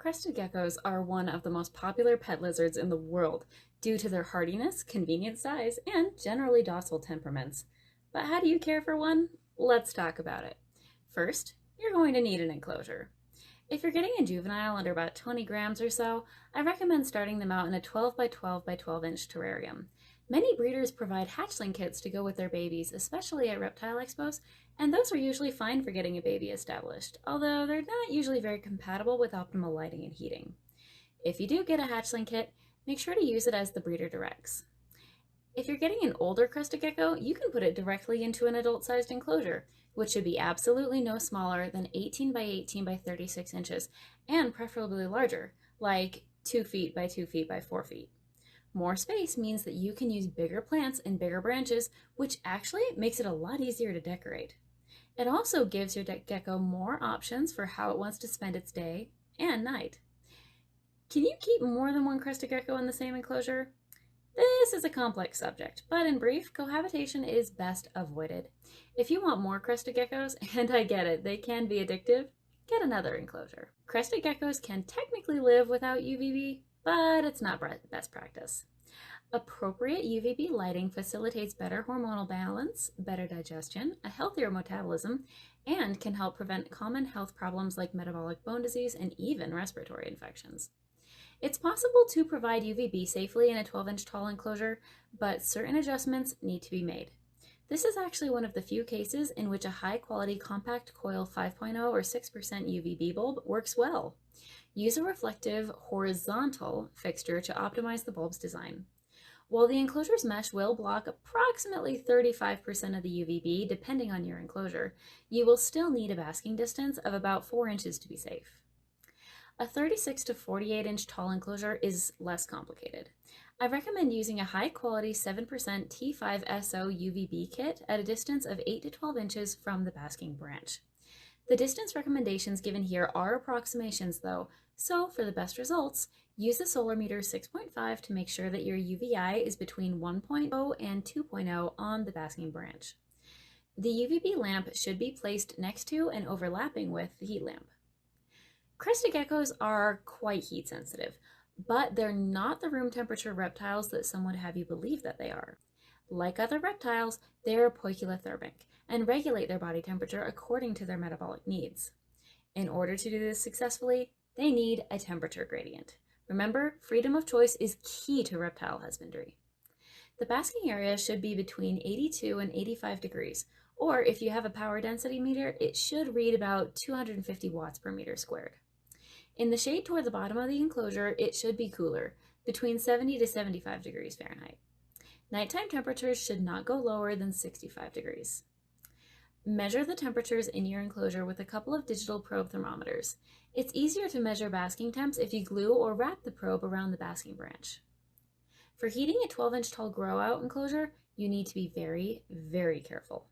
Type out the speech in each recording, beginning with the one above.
Crested geckos are one of the most popular pet lizards in the world due to their hardiness, convenient size, and generally docile temperaments. But how do you care for one? Let's talk about it. First, you're going to need an enclosure. If you're getting a juvenile under about 20 grams or so, I recommend starting them out in a 12 by 12 by 12 inch terrarium. Many breeders provide hatchling kits to go with their babies, especially at reptile expos, and those are usually fine for getting a baby established, although they're not usually very compatible with optimal lighting and heating. If you do get a hatchling kit, make sure to use it as the breeder directs. If you're getting an older crested gecko, you can put it directly into an adult-sized enclosure, which should be absolutely no smaller than 18 by 18 by 36 inches, and preferably larger, like 2 feet by 2 feet by 4 feet. More space means that you can use bigger plants and bigger branches, which actually makes it a lot easier to decorate. It also gives your gecko more options for how it wants to spend its day and night. Can you keep more than one crested gecko in the same enclosure? This is a complex subject, but in brief, cohabitation is best avoided. If you want more crested geckos, and I get it, they can be addictive, get another enclosure. Crested geckos can technically live without UVB, but it's not best practice. Appropriate UVB lighting facilitates better hormonal balance, better digestion, a healthier metabolism, and can help prevent common health problems like metabolic bone disease and even respiratory infections. It's possible to provide UVB safely in a 12-inch tall enclosure, but certain adjustments need to be made. This is actually one of the few cases in which a high-quality compact coil 5.0 or 6% UVB bulb works well. Use a reflective horizontal fixture to optimize the bulb's design. While the enclosure's mesh will block approximately 35% of the UVB, depending on your enclosure, you will still need a basking distance of about 4 inches to be safe. A 36 to 48 inch tall enclosure is less complicated. I recommend using a high-quality 7% T5SO UVB kit at a distance of 8 to 12 inches from the basking branch. The distance recommendations given here are approximations though, so for the best results, use the solar meter 6.5 to make sure that your UVI is between 1.0 and 2.0 on the basking branch. The UVB lamp should be placed next to and overlapping with the heat lamp. Crested geckos are quite heat sensitive, but they're not the room temperature reptiles that some would have you believe that they are. Like other reptiles, they're poikilothermic and regulate their body temperature according to their metabolic needs. In order to do this successfully, they need a temperature gradient. Remember, freedom of choice is key to reptile husbandry. The basking area should be between 82 and 85 degrees, or if you have a power density meter, it should read about 250 watts per meter squared. In the shade toward the bottom of the enclosure, it should be cooler, between 70 to 75 degrees Fahrenheit. Nighttime temperatures should not go lower than 65 degrees. Measure the temperatures in your enclosure with a couple of digital probe thermometers. It's easier to measure basking temps if you glue or wrap the probe around the basking branch. For heating a 12-inch tall grow-out enclosure, you need to be very, very careful.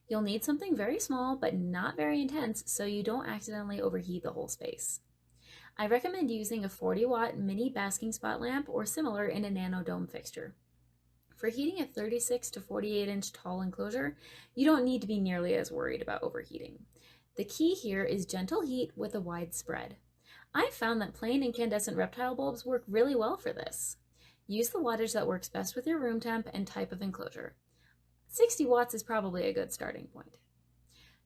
You'll need something very small but not very intense so you don't accidentally overheat the whole space. I recommend using a 40-watt mini basking spot lamp or similar in a nano dome fixture. For heating a 36 to 48-inch tall enclosure, you don't need to be nearly as worried about overheating. The key here is gentle heat with a wide spread. I've found that plain incandescent reptile bulbs work really well for this. Use the wattage that works best with your room temp and type of enclosure. 60 watts is probably a good starting point.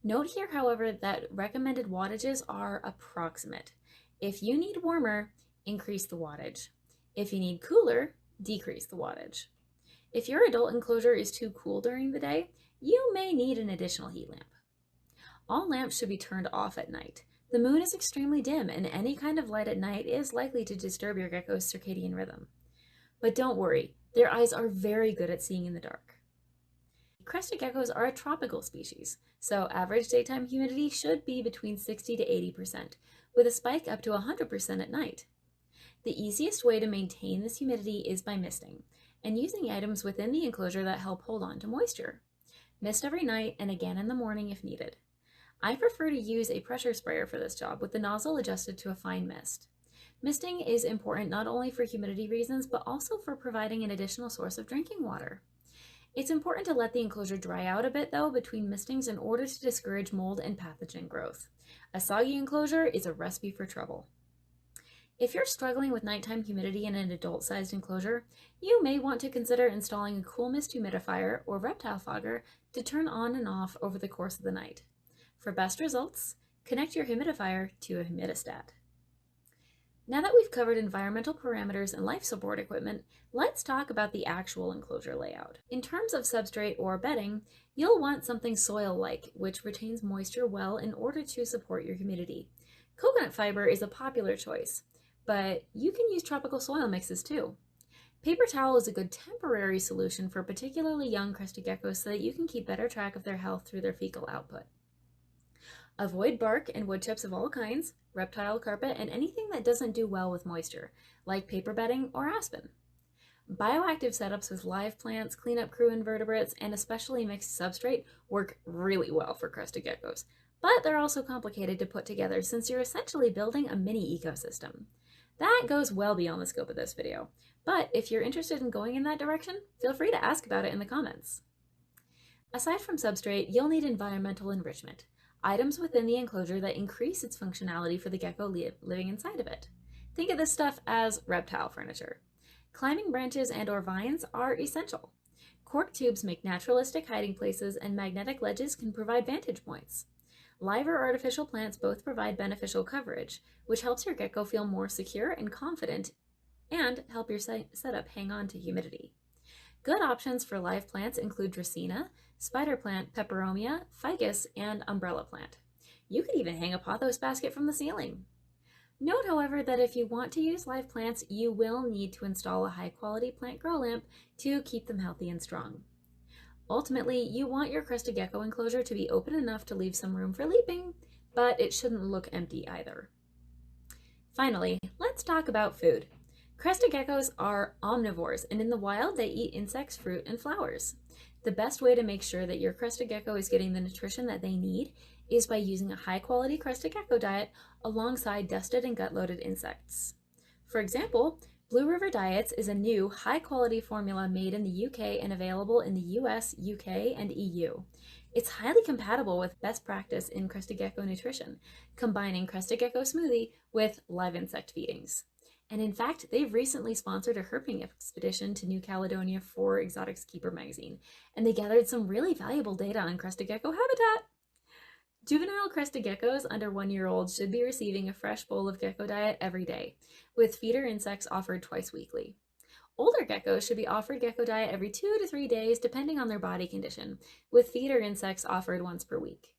Note here, however, that recommended wattages are approximate. If you need warmer, increase the wattage. If you need cooler, decrease the wattage. If your adult enclosure is too cool during the day, you may need an additional heat lamp. All lamps should be turned off at night. The moon is extremely dim, and any kind of light at night is likely to disturb your gecko's circadian rhythm. But don't worry, their eyes are very good at seeing in the dark. Crested geckos are a tropical species, so average daytime humidity should be between 60 to 80%, with a spike up to 100% at night. The easiest way to maintain this humidity is by misting, and using items within the enclosure that help hold on to moisture. Mist every night and again in the morning if needed. I prefer to use a pressure sprayer for this job with the nozzle adjusted to a fine mist. Misting is important not only for humidity reasons, but also for providing an additional source of drinking water. It's important to let the enclosure dry out a bit though between mistings in order to discourage mold and pathogen growth. A soggy enclosure is a recipe for trouble. If you're struggling with nighttime humidity in an adult-sized enclosure, you may want to consider installing a cool mist humidifier or reptile fogger to turn on and off over the course of the night. For best results, connect your humidifier to a humidistat. Now that we've covered environmental parameters and life support equipment, let's talk about the actual enclosure layout. In terms of substrate or bedding, you'll want something soil-like, which retains moisture well in order to support your humidity. Coconut fiber is a popular choice, but you can use tropical soil mixes too. Paper towel is a good temporary solution for particularly young crested geckos so that you can keep better track of their health through their fecal output. Avoid bark and wood chips of all kinds, reptile carpet, and anything that doesn't do well with moisture, like paper bedding or aspen. Bioactive setups with live plants, cleanup crew invertebrates, and especially mixed substrate work really well for crested geckos, but they're also complicated to put together since you're essentially building a mini ecosystem. That goes well beyond the scope of this video, but if you're interested in going in that direction, feel free to ask about it in the comments. Aside from substrate, you'll need environmental enrichment, items within the enclosure that increase its functionality for the gecko living inside of it. Think of this stuff as reptile furniture. Climbing branches and/or vines are essential. Cork tubes make naturalistic hiding places, and magnetic ledges can provide vantage points. Live or artificial plants both provide beneficial coverage, which helps your gecko feel more secure and confident and help your setup hang on to humidity. Good options for live plants include Dracaena, spider plant, peperomia, ficus, and umbrella plant. You could even hang a pothos basket from the ceiling. Note, however, that if you want to use live plants, you will need to install a high-quality plant grow lamp to keep them healthy and strong. Ultimately, you want your crested gecko enclosure to be open enough to leave some room for leaping, but it shouldn't look empty either. Finally, let's talk about food. Crested geckos are omnivores, and in the wild, they eat insects, fruit, and flowers. The best way to make sure that your crested gecko is getting the nutrition that they need is by using a high-quality crested gecko diet alongside dusted and gut-loaded insects. For example, Blue River Diets is a new, high-quality formula made in the UK and available in the US, UK, and EU. It's highly compatible with best practice in crested gecko nutrition, combining crested gecko smoothie with live insect feedings. And in fact, they've recently sponsored a herping expedition to New Caledonia for Exotics Keeper magazine, and they gathered some really valuable data on crested gecko habitat. Juvenile crested geckos under 1 year old should be receiving a fresh bowl of gecko diet every day, with feeder insects offered twice weekly. Older geckos should be offered gecko diet every 2 to 3 days depending on their body condition, with feeder insects offered once per week.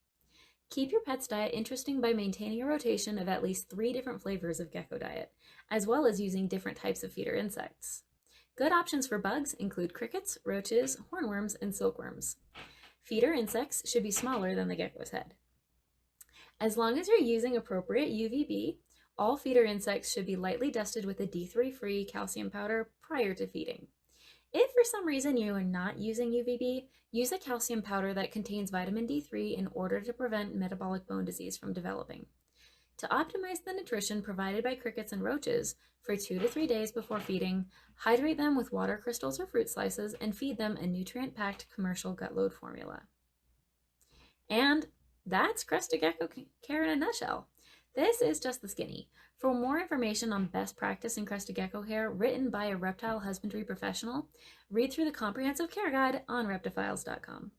Keep your pet's diet interesting by maintaining a rotation of at least 3 different flavors of gecko diet, as well as using different types of feeder insects. Good options for bugs include crickets, roaches, hornworms, and silkworms. Feeder insects should be smaller than the gecko's head. As long as you're using appropriate UVB, all feeder insects should be lightly dusted with a D3-free calcium powder prior to feeding. If for some reason you are not using UVB, use a calcium powder that contains vitamin D3 in order to prevent metabolic bone disease from developing. To optimize the nutrition provided by crickets and roaches, for 2 to 3 days before feeding, hydrate them with water crystals or fruit slices and feed them a nutrient-packed commercial gut load formula. And that's crested gecko care in a nutshell. This is just the skinny. For more information on best practice in crested gecko care written by a reptile husbandry professional, read through the comprehensive care guide on reptifiles.com.